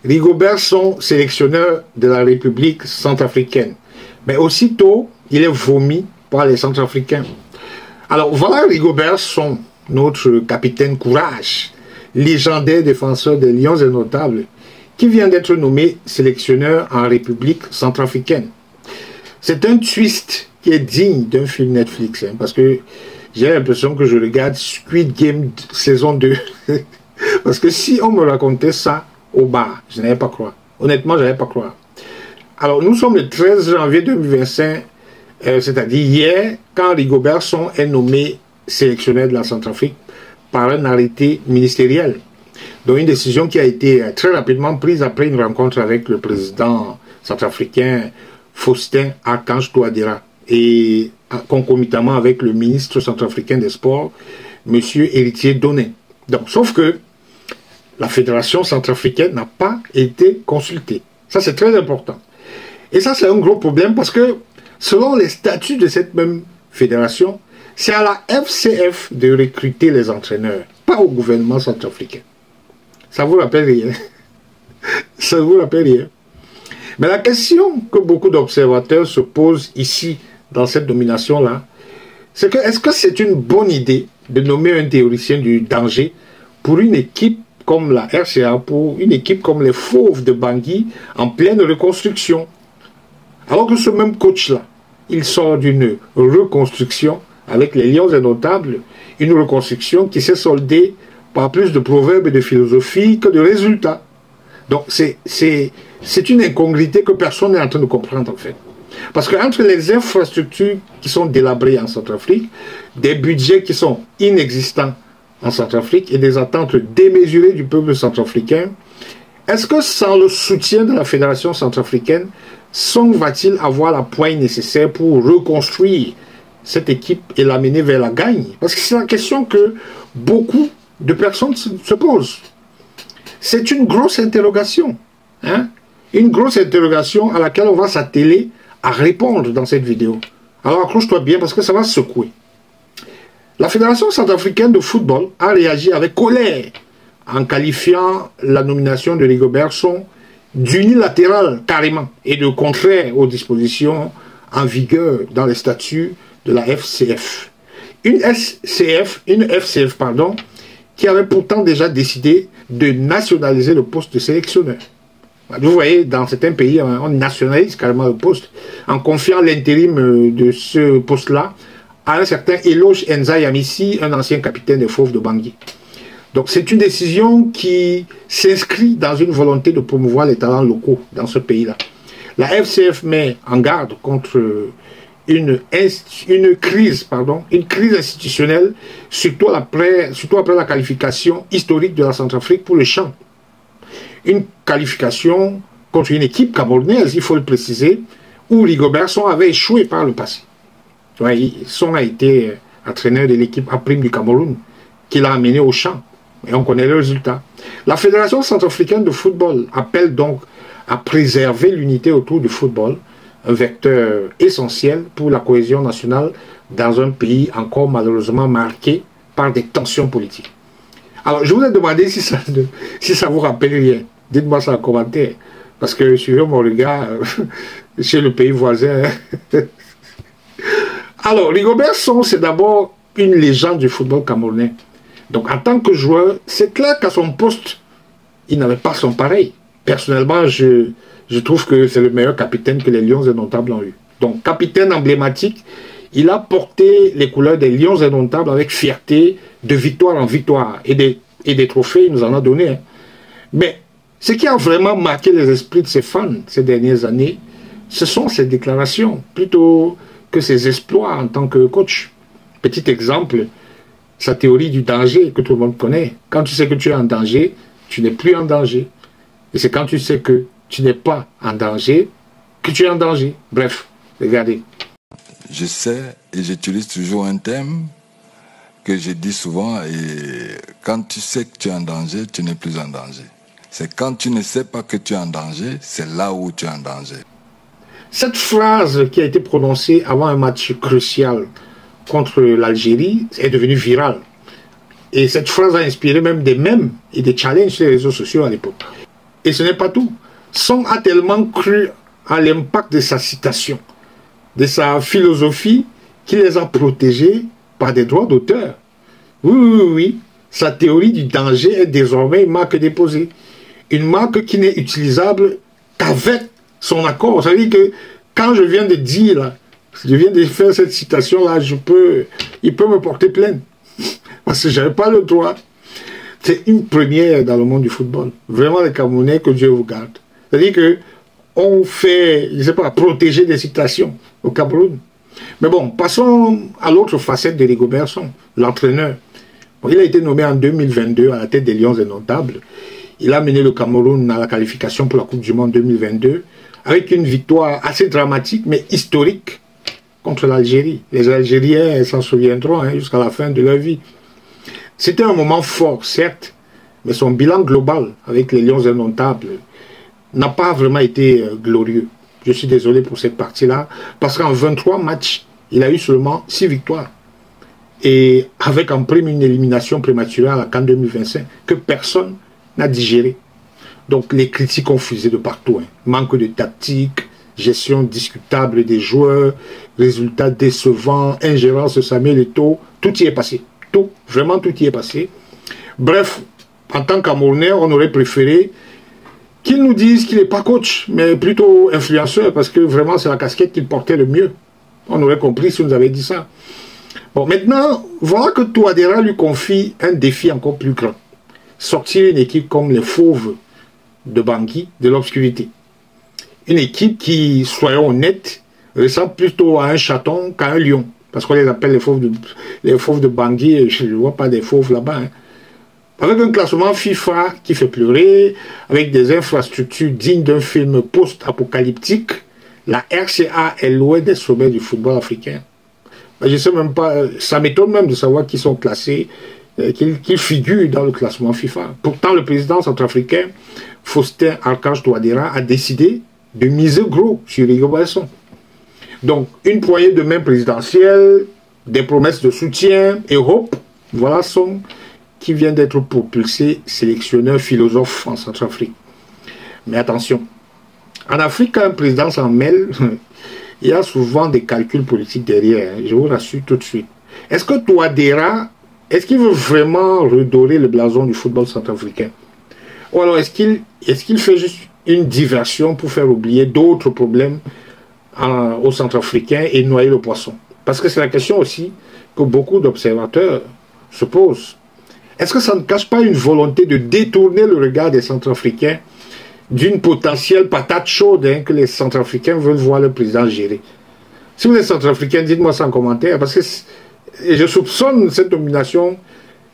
Rigobert Song, sélectionneur de la République centrafricaine. Mais aussitôt, il est vomi par les Centrafricains. Alors voilà Rigobert Song, notre capitaine courage, légendaire défenseur des Lions Indomptables, qui vient d'être nommé sélectionneur en République centrafricaine. C'est un twist qui est digne d'un film Netflix, hein, parce que j'ai l'impression que je regarde Squid Game saison 2. Parce que si on me racontait ça au bar, je n'allais pas croire. Honnêtement, je n'allais pas croire. Alors, nous sommes le 13 janvier 2025, c'est-à-dire hier, quand Rigobert Song est nommé sélectionneur de la Centrafrique par un arrêté ministériel. Donc, une décision qui a été très rapidement prise après une rencontre avec le président centrafricain Faustin Archange Touadéra et concomitamment avec le ministre centrafricain des Sports, M. Héritier Donin. Donc, sauf que la fédération centrafricaine n'a pas été consultée. Ça, c'est très important. Et ça, c'est un gros problème parce que, selon les statuts de cette même fédération, c'est à la FCF de recruter les entraîneurs, pas au gouvernement centrafricain. Ça vous rappelle rien. Ça vous rappelle rien. Mais la question que beaucoup d'observateurs se posent ici, dans cette nomination-là, c'est que est-ce que c'est une bonne idée de nommer un théoricien du danger pour une équipe comme la RCA, pour une équipe comme les Fauves de Bangui en pleine reconstruction? Alors que ce même coach-là, il sort d'une reconstruction avec les Lions Indomptables, une reconstruction qui s'est soldée par plus de proverbes et de philosophie que de résultats. Donc c'est une incongruité que personne n'est en train de comprendre en fait. Parce qu'entre les infrastructures qui sont délabrées en Centrafrique, des budgets qui sont inexistants en Centrafrique et des attentes démesurées du peuple centrafricain, est-ce que sans le soutien de la Fédération centrafricaine, Song va-t-il avoir la poigne nécessaire pour reconstruire cette équipe et l'amener vers la gagne? Parce que c'est la question que beaucoup de personnes se posent. C'est une grosse interrogation. Hein? Une grosse interrogation à laquelle on va s'atteler à répondre dans cette vidéo. Alors accroche-toi bien parce que ça va secouer. La Fédération centrafricaine de football a réagi avec colère en qualifiant la nomination de Rigobert Song d'unilatérale carrément et de contraire aux dispositions en vigueur dans les statuts de la FCF. Une FCF, qui avait pourtant déjà décidé de nationaliser le poste de sélectionneur. Vous voyez, dans certains pays, on nationalise carrément le poste en confiant l'intérim de ce poste-là à un certain Eloge Enza Yamissi, un ancien capitaine des Fauves de Bangui. Donc c'est une décision qui s'inscrit dans une volonté de promouvoir les talents locaux dans ce pays-là. La FCF met en garde contre une crise institutionnelle, surtout après la qualification historique de la Centrafrique pour le champ. Une qualification contre une équipe camerounaise, il faut le préciser, où Rigobert Song avait échoué par le passé. Song a été entraîneur de l'équipe A' du Cameroun, qui l'a amené au champ. Et on connaît le résultat. La Fédération centrafricaine de football appelle donc à préserver l'unité autour du football, un vecteur essentiel pour la cohésion nationale dans un pays encore malheureusement marqué par des tensions politiques. Alors, je vous ai demandé si ça vous rappelle rien. Dites-moi ça en commentaire. Parce que suivez mon regard chez le pays voisin. Alors, Rigobert Song, c'est d'abord une légende du football camerounais. Donc, en tant que joueur, c'est clair qu'à son poste, il n'avait pas son pareil. Personnellement, je trouve que c'est le meilleur capitaine que les Lions Indomptables ont eu. Donc, capitaine emblématique, il a porté les couleurs des Lions Indomptables avec fierté, de victoire en victoire. Et des trophées, il nous en a donné. Hein. Mais ce qui a vraiment marqué les esprits de ses fans ces dernières années, ce sont ses déclarations, plutôt que ses exploits en tant que coach. Petit exemple, sa théorie du danger que tout le monde connaît. Quand tu sais que tu es en danger, tu n'es plus en danger. Et c'est quand tu sais que tu n'es pas en danger que tu es en danger. Bref, regardez. Je sais et j'utilise toujours un thème que je dis souvent, et quand tu sais que tu es en danger, tu n'es plus en danger. C'est quand tu ne sais pas que tu es en danger, c'est là où tu es en danger. Cette phrase qui a été prononcée avant un match crucial contre l'Algérie est devenue virale. Et cette phrase a inspiré même des mèmes et des challenges sur les réseaux sociaux à l'époque. Et ce n'est pas tout. Son a tellement cru à l'impact de sa citation, de sa philosophie, qu'il les a protégés par des droits d'auteur. Oui, oui, oui. Sa théorie du danger est désormais une marque déposée. Une marque qui n'est utilisable qu'avec son accord. Ça veut dire que quand je viens de dire, là, je viens de faire cette citation-là, il peut me porter plainte. Parce que je n'avais pas le droit. C'est une première dans le monde du football. Vraiment, les Camerounais, que Dieu vous garde. C'est-à-dire que on fait, je ne sais pas, protéger des citations au Cameroun. Mais bon, passons à l'autre facette de Rigobert Song, l'entraîneur. Bon, il a été nommé en 2022 à la tête des Lions Indomptables. Il a mené le Cameroun à la qualification pour la Coupe du Monde 2022 avec une victoire assez dramatique mais historique contre l'Algérie. Les Algériens s'en souviendront jusqu'à la fin de leur vie. C'était un moment fort, certes, mais son bilan global avec les Lions Indomptables n'a pas vraiment été glorieux. Je suis désolé pour cette partie-là, parce qu'en 23 matchs, il a eu seulement 6 victoires. Et avec en prime une élimination prématurée à la CAN 2025 que personne n'a digéré. Donc les critiques ont fusé de partout. Manque de tactique, gestion discutable des joueurs, résultats décevants, ingérence de Samuel Eto'o, tout y est passé. Tout, vraiment tout y est passé. Bref, en tant qu'Camerounais, on aurait préféré qu'ils nous disent qu'il n'est pas coach, mais plutôt influenceur, parce que vraiment c'est la casquette qu'il portait le mieux. On aurait compris si on nous avait dit ça. Bon, maintenant, voilà que Touadéra lui confie un défi encore plus grand. Sortir une équipe comme les Fauves de Bangui de l'obscurité. Une équipe qui, soyons honnêtes, ressemble plutôt à un chaton qu'à un lion. Parce qu'on les appelle les Fauves de Bangui, et je ne vois pas des Fauves là-bas. Avec un classement FIFA qui fait pleurer, avec des infrastructures dignes d'un film post-apocalyptique, la RCA est loin des sommets du football africain. Je ne sais même pas, ça m'étonne même de savoir qu'ils sont classés, qu'ils figurent dans le classement FIFA. Pourtant, le président centrafricain, Faustin Archange Touadéra, a décidé de miser gros sur Rigobert Song. Donc, une poignée de main présidentielle, des promesses de soutien, et hop, voilà Song qui vient d'être propulsé sélectionneur philosophe en Centrafrique. Mais attention, en Afrique, quand un président s'en mêle, il y a souvent des calculs politiques derrière, je vous rassure tout de suite. Est-ce que Touadéra, est-ce qu'il veut vraiment redorer le blason du football centrafricain? Ou alors est-ce qu'il fait juste une diversion pour faire oublier d'autres problèmes aux Centrafricains et noyer le poisson? Parce que c'est la question aussi que beaucoup d'observateurs se posent. Est-ce que ça ne cache pas une volonté de détourner le regard des Centrafricains d'une potentielle patate chaude que les Centrafricains veulent voir le président gérer? Si vous êtes Centrafricain, dites-moi ça en commentaire, parce que je soupçonne cette nomination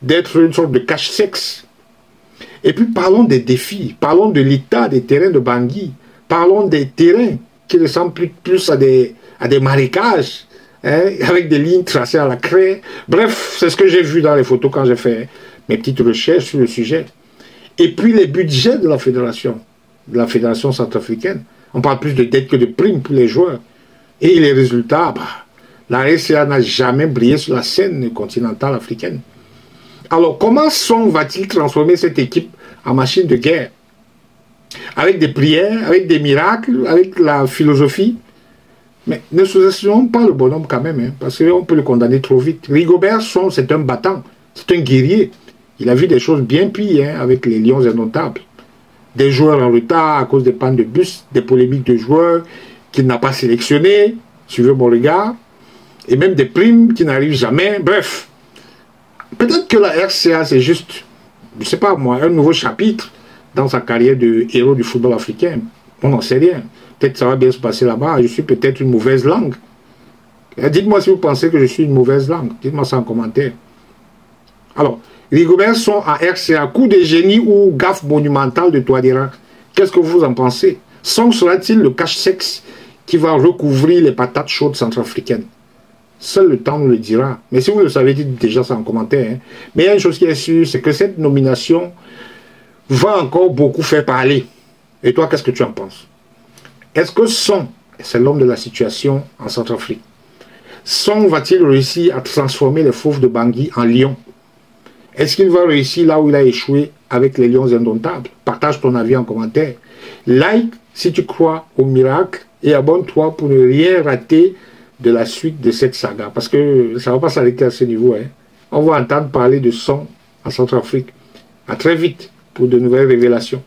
d'être une sorte de cache-sexe. Et puis parlons des défis, parlons de l'état des terrains de Bangui, parlons des terrains qui ressemblent plus à des marécages, avec des lignes tracées à la craie. Bref, c'est ce que j'ai vu dans les photos quand j'ai fait mes petites recherches sur le sujet. Et puis les budgets de la fédération centrafricaine. On parle plus de dettes que de primes pour les joueurs. Et les résultats, la RCA n'a jamais brillé sur la scène continentale africaine. Alors, comment Song va-t-il transformer cette équipe en machine de guerre? Avec des prières, avec des miracles, avec la philosophie? Mais ne sous-estimons pas le bonhomme quand même, parce qu'on peut le condamner trop vite. Rigobert Song, c'est un battant, c'est un guerrier. Il a vu des choses bien pires avec les Lions Indomptables. Des joueurs en retard à cause des pannes de bus, des polémiques de joueurs qu'il n'a pas sélectionnés, suivez mon regard, et même des primes qui n'arrivent jamais. Bref, peut-être que la RCA, c'est juste, je ne sais pas moi, un nouveau chapitre dans sa carrière de héros du football africain. On n'en sait rien. Peut-être que ça va bien se passer là-bas. Je suis peut-être une mauvaise langue. Dites-moi si vous pensez que je suis une mauvaise langue. Dites-moi ça en commentaire. Alors, Rigobert Song à RCA, coup de génie ou gaffe monumentale de Touadéra. Qu'est-ce que vous en pensez? Song sera-t-il le cache-sexe qui va recouvrir les patates chaudes centrafricaines? Seul le temps nous le dira. Mais si vous le savez, dites déjà ça en commentaire. Mais il y a une chose qui est sûre, c'est que cette nomination va encore beaucoup faire parler. Et toi, qu'est-ce que tu en penses? Est-ce que Song, c'est l'homme de la situation en Centrafrique, Song va-t-il réussir à transformer les Fauves de Bangui en lions? Est-ce qu'il va réussir là où il a échoué avec les Lions indomptables. Partage ton avis en commentaire. Like si tu crois au miracle et abonne-toi pour ne rien rater de la suite de cette saga. Parce que ça ne va pas s'arrêter à ce niveau. Hein. On va entendre parler de son en Centrafrique. À très vite pour de nouvelles révélations.